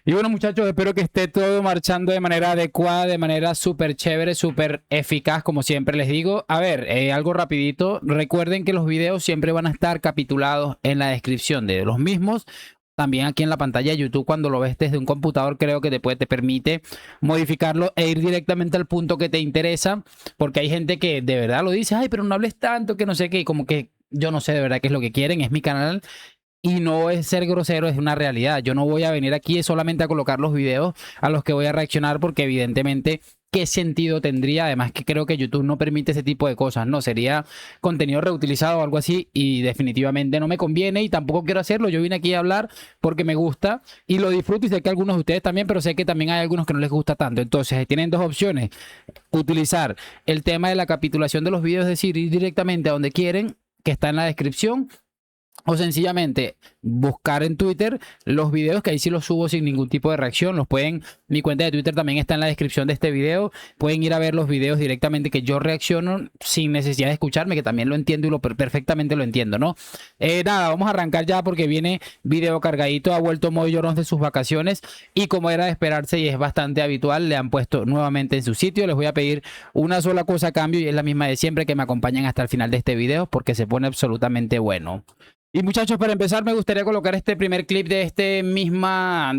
Y bueno, muchachos, espero que esté todo marchando de manera adecuada, de manera súper chévere, súper eficaz, como siempre les digo. A ver, algo rapidito. Recuerden que los videos siempre van a estar capitulados en la descripción de los mismos. También aquí en la pantalla de YouTube, cuando lo ves desde un computador, creo que te permite modificarlo e ir directamente al punto que te interesa. Porque hay gente que de verdad lo dice, ay, pero no hables tanto, que no sé qué, y como que yo no sé de verdad qué es lo que quieren, es mi canal. Y no es ser grosero, es una realidad. Yo no voy a venir aquí solamente a colocar los videos a los que voy a reaccionar porque evidentemente, ¿qué sentido tendría? Además que creo que YouTube no permite ese tipo de cosas, ¿no? Sería contenido reutilizado o algo así y definitivamente no me conviene y tampoco quiero hacerlo. Yo vine aquí a hablar porque me gusta y lo disfruto y sé que algunos de ustedes también, pero sé que también hay algunos que no les gusta tanto. Entonces, tienen dos opciones. Utilizar el tema de la capitulación de los videos, es decir, ir directamente a donde quieren, que está en la descripción, o sencillamente buscar en Twitter los videos, que ahí sí los subo sin ningún tipo de reacción. Los pueden, mi cuenta de Twitter también está en la descripción de este video. Pueden ir a ver los videos directamente que yo reacciono sin necesidad de escucharme, que también lo entiendo y perfectamente lo entiendo, ¿no? Nada, vamos a arrancar ya porque viene video cargadito. Ha vuelto Moy Llorón de sus vacaciones y como era de esperarse y es bastante habitual, le han puesto nuevamente en su sitio. Les voy a pedir una sola cosa a cambio y es la misma de siempre, que me acompañen hasta el final de este video porque se pone absolutamente bueno. Y muchachos, para empezar me gustaría colocar este primer clip de este mismo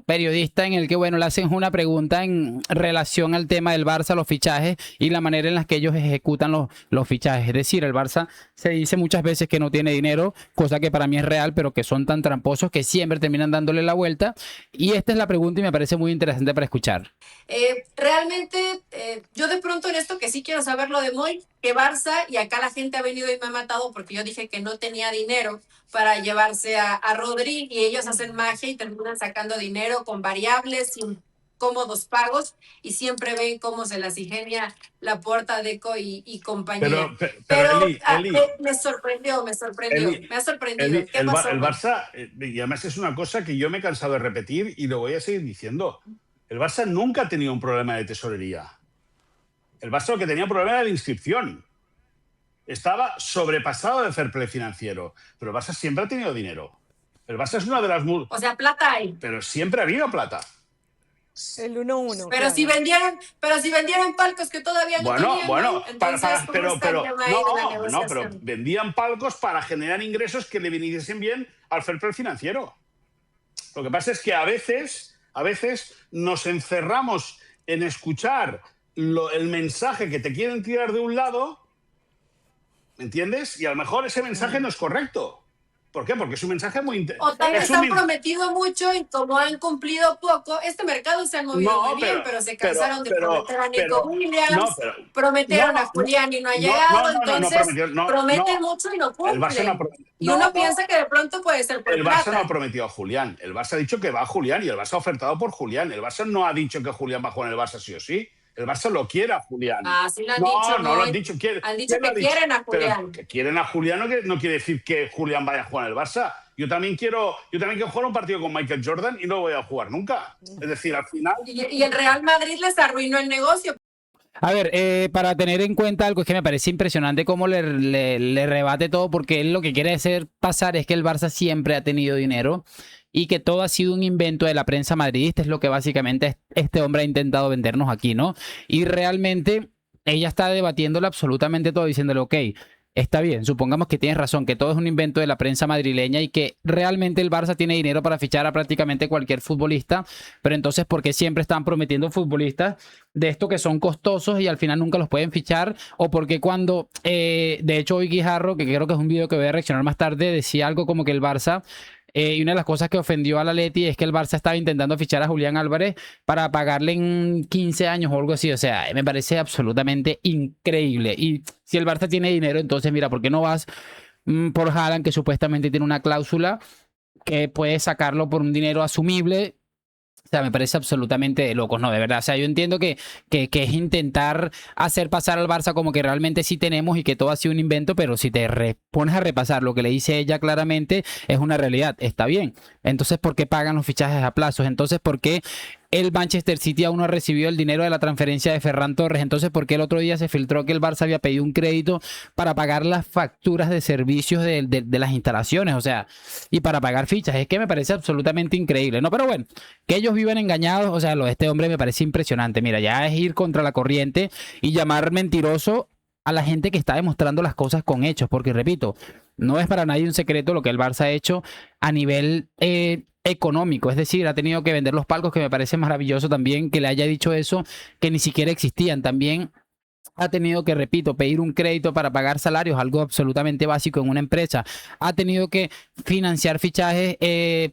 periodista en el que, bueno, le hacen una pregunta en relación al tema del Barça, los fichajes y la manera en la que ellos ejecutan los fichajes. Es decir, el Barça se dice muchas veces que no tiene dinero, cosa que para mí es real, pero que son tan tramposos que siempre terminan dándole la vuelta. Y esta es la pregunta y me parece muy interesante para escuchar. Realmente, yo de pronto en esto que sí quiero saber lo de Moy, que Barça, y acá la gente ha venido y me ha matado porque yo dije que no tenía dinero para llevarse a Rodri y ellos hacen magia y terminan sacando dinero con variables, sin cómodos pagos y siempre ven cómo se las ingenia Laporta, Deco y compañía. Pero Eli, me sorprendió, me ha sorprendido. Eli, ¿Qué pasó? el Barça, y además es una cosa que yo me he cansado de repetir y lo voy a seguir diciendo. El Barça nunca ha tenido un problema de tesorería. El Barça lo que tenía un problema era de inscripción. Estaba sobrepasado de fair play financiero. Pero el Barça siempre ha tenido dinero. El Barça es una de las... O sea, plata hay. Pero siempre ha habido plata. El 1-1. Pero claro. si vendieron palcos que todavía no tenían, bueno, entonces, pero vendían palcos para generar ingresos que le viniesen bien al fair play financiero. Lo que pasa es que a veces nos encerramos en escuchar el mensaje que te quieren tirar de un lado, ¿me entiendes? Y a lo mejor ese mensaje no es correcto. ¿Por qué? Porque es un mensaje muy... O tal vez han prometido mucho y como han cumplido poco, este mercado se ha movido muy bien, pero se cansaron de prometer a Nico Williams, prometieron a Julián y no ha llegado, entonces prometen mucho y no cumplen. Y uno piensa que de pronto puede ser por el plata. Barça no ha prometido a Julián. El Barça ha dicho que va a Julián y el Barça ha ofertado por Julián. El Barça no ha dicho que Julián va a jugar en el Barça sí o sí. El Barça lo quiere a Julián. Ah, sí lo han dicho. No lo han dicho. Han dicho que quieren a Julián. Pero que quieren a Julián no quiere decir que Julián vaya a jugar en el Barça. Yo también quiero jugar un partido con Michael Jordan y no voy a jugar nunca. Es decir, al final... Y el Real Madrid les arruinó el negocio. A ver, para tener en cuenta algo, es que me parece impresionante cómo le rebate todo, porque él lo que quiere hacer pasar es que el Barça siempre ha tenido dinero y que todo ha sido un invento de la prensa madridista, es lo que básicamente este hombre ha intentado vendernos aquí, ¿no? Y realmente ella está debatiéndolo absolutamente todo, diciéndole, ok, está bien, supongamos que tienes razón, que todo es un invento de la prensa madrileña y que realmente el Barça tiene dinero para fichar a prácticamente cualquier futbolista, pero entonces, ¿por qué siempre están prometiendo futbolistas de estos que son costosos y al final nunca los pueden fichar? O porque cuando, de hecho, hoy Guijarro, que creo que es un video que voy a reaccionar más tarde, decía algo como que el Barça... y una de las cosas que ofendió a la Leti es que el Barça estaba intentando fichar a Julián Álvarez para pagarle en 15 años o algo así. O sea, me parece absolutamente increíble. Y si el Barça tiene dinero, entonces mira, ¿por qué no vas por Haaland, que supuestamente tiene una cláusula que puede sacarlo por un dinero asumible? O sea, me parece absolutamente de locos, ¿no? De verdad. O sea, yo entiendo que es intentar hacer pasar al Barça como que realmente sí tenemos y que todo ha sido un invento, pero si te pones a repasar lo que le dice ella claramente, es una realidad. Está bien. Entonces, ¿por qué pagan los fichajes a plazos? Entonces, ¿por qué el Manchester City aún no ha recibido el dinero de la transferencia de Ferran Torres. Entonces, ¿por qué el otro día se filtró que el Barça había pedido un crédito para pagar las facturas de servicios de las instalaciones? O sea, y para pagar fichas. Es que me parece absolutamente increíble, ¿no? Pero bueno, que ellos viven engañados, o sea, lo de este hombre me parece impresionante. Mira, ya es ir contra la corriente y llamar mentiroso a la gente que está demostrando las cosas con hechos, porque repito, no es para nadie un secreto lo que el Barça ha hecho a nivel económico, es decir, ha tenido que vender los palcos, que me parece maravilloso también que le haya dicho eso, que ni siquiera existían. También ha tenido que, repito, pedir un crédito para pagar salarios, algo absolutamente básico en una empresa. Ha tenido que financiar fichajes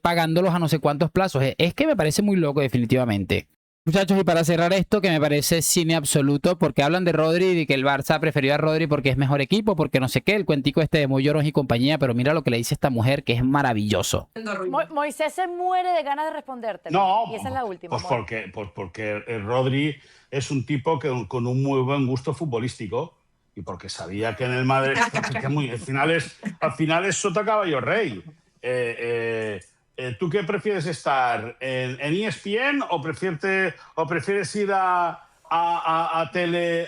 pagándolos a no sé cuántos plazos. Es que me parece muy loco definitivamente. Muchachos, y para cerrar esto, que me parece cine absoluto, porque hablan de Rodri y de que el Barça ha preferido a Rodri porque es mejor equipo, porque no sé qué, el cuentico este de Moyorones y compañía, pero mira lo que le dice esta mujer, que es maravilloso. Moisés se muere de ganas de responderte. No, y esa es la última. Pues porque el Rodri es un tipo con un muy buen gusto futbolístico y porque sabía que en el Madrid al final es sota caballo rey. ¿Tú qué prefieres estar? ¿En ESPN o prefieres ir a tele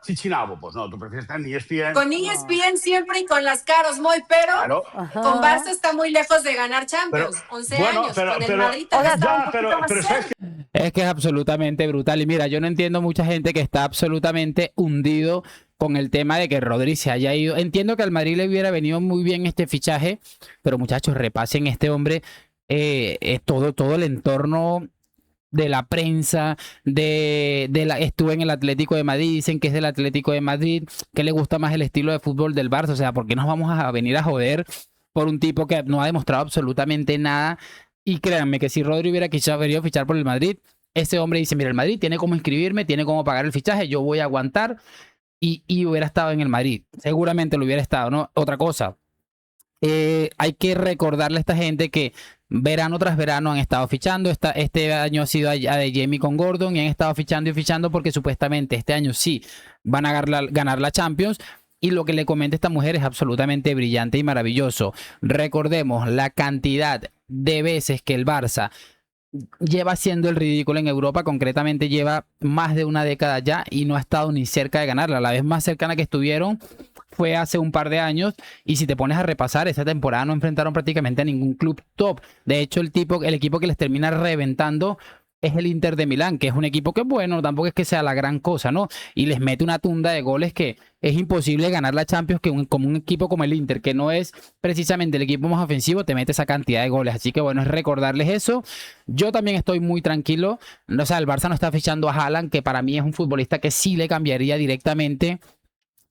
Chichinabo? Pues no, tú prefieres estar en ESPN. Con ESPN siempre y con las caros, Moy, pero Claro. con Barça está muy lejos de ganar Champions. 11 años. Con el Madrid pero ¿sabes qué? Es que es absolutamente brutal. Y mira, yo no entiendo mucha gente que está absolutamente hundido con el tema de que Rodri se haya ido. Entiendo que al Madrid le hubiera venido muy bien este fichaje, pero muchachos, repasen este hombre, todo el entorno de la prensa, estuve en el Atlético de Madrid, dicen que es del Atlético de Madrid, que le gusta más el estilo de fútbol del Barça. O sea, ¿por qué nos vamos a venir a joder por un tipo que no ha demostrado absolutamente nada? Y créanme que si Rodri hubiera querido fichar por el Madrid, ese hombre dice, mira, el Madrid tiene cómo inscribirme, tiene cómo pagar el fichaje, yo voy a aguantar, y hubiera estado en el Madrid. Seguramente lo hubiera estado, ¿no? Otra cosa, hay que recordarle a esta gente que verano tras verano han estado fichando. Este año ha sido allá de Jamie con Gordon y han estado fichando y fichando porque supuestamente este año sí van a ganar la Champions. Y lo que le comenta esta mujer es absolutamente brillante y maravilloso. Recordemos la cantidad de veces que el Barça lleva haciendo el ridículo en Europa, concretamente lleva más de una década ya y no ha estado ni cerca de ganarla. La vez más cercana que estuvieron fue hace un par de años, y si te pones a repasar, esa temporada no enfrentaron prácticamente a ningún club top. De hecho, el equipo que les termina reventando es el Inter de Milán, que es un equipo que, bueno, tampoco es que sea la gran cosa, ¿no? Y les mete una tunda de goles que es imposible ganar la Champions como un equipo como el Inter, que no es precisamente el equipo más ofensivo, te mete esa cantidad de goles. Así que, bueno, es recordarles eso. Yo también estoy muy tranquilo. O sea, el Barça no está fichando a Haaland, que para mí es un futbolista que sí le cambiaría directamente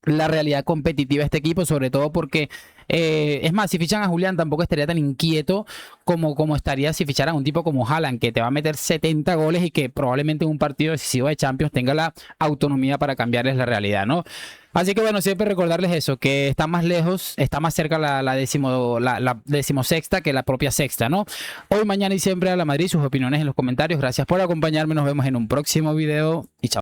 la realidad competitiva a este equipo, sobre todo porque es más, si fichan a Julián tampoco estaría tan inquieto como estaría si ficharan a un tipo como Haaland, que te va a meter 70 goles y que probablemente en un partido decisivo de Champions tenga la autonomía para cambiarles la realidad, ¿no? Así que bueno, siempre recordarles eso, que está más lejos, está más cerca la decimosexta que la propia sexta, ¿no? Hoy, mañana y siempre a la Madrid. Sus opiniones en los comentarios. Gracias por acompañarme, nos vemos en un próximo video y chao.